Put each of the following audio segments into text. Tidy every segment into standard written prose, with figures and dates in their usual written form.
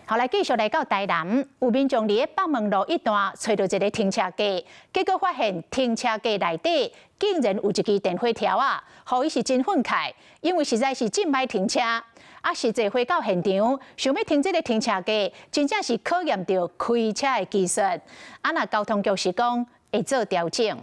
後來繼續來到台南，有民眾佇北門路一段找到一個停車架，結果發現停車架內底竟然有一支電火條啊！予伊是真憤慨，因為實在是真歹停車。實際回到現場，想要停這個停車架，真正是考驗到開車的技術。那交通局是講會做調整。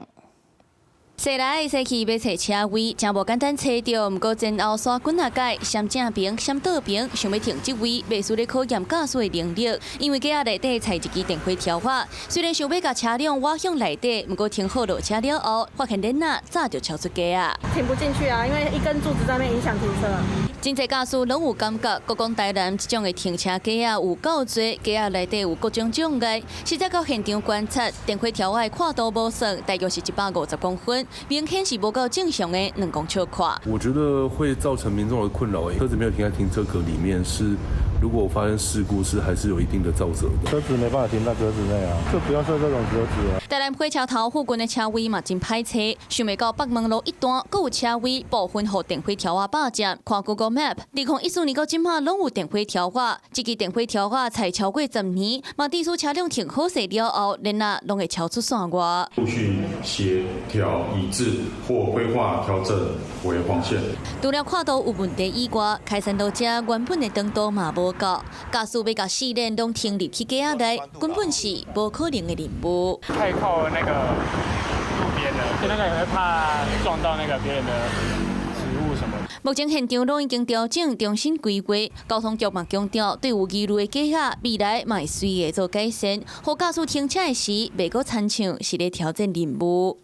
駛來駛去要找車位，真無簡單找到。不過前後煞滾下界，閃正邊閃倒邊，想要停這位，必須咧考驗駕駛的能力。因為架內底插一支電火條啊，雖然想要甲車輛挖向內底，不過停好落車了後，發現輪啊早就超出架啊，停不進去啊，因為一根柱子在那邊影響停車。真濟駕駛攏有感覺，各講台南這種的停車架啊有夠多，架內底有各種障礙。實際到現場觀察，電火條的跨度無算，大約是150公分。明顯是不夠正常的2公尺寬。我覺得會造成民眾的困擾。車子沒有停在停車格裡面，是如果發生事故，是還是有一定的肇責的。車子沒辦法停在格子內啊，就不要設這種格子啊。台南火車頭附近的車位嘛真歹找，想未到北門路一段，閣有車位部分互電火條霸佔。看 Google Map，2014年到今嘛攏有電火條這支電火條才超過10年，嘛地數車輛停好勢了後，輪啊攏會超出線外。陸續協調一致或規劃調整為黃線。除了跨度有問題以外，開山路這原本的長度嘛無夠，駕駛要甲4輪攏停入去架內，根本是無可能的任務。太靠那個路邊了，所以那個也會怕撞到那個別人的植物什麼。目前現場都已經調整，重新規劃。交通局嘛強調，對有疑慮的架未來嘛會隨意做改善，互駕駛停車的時，袂閣親像是咧挑戰任務。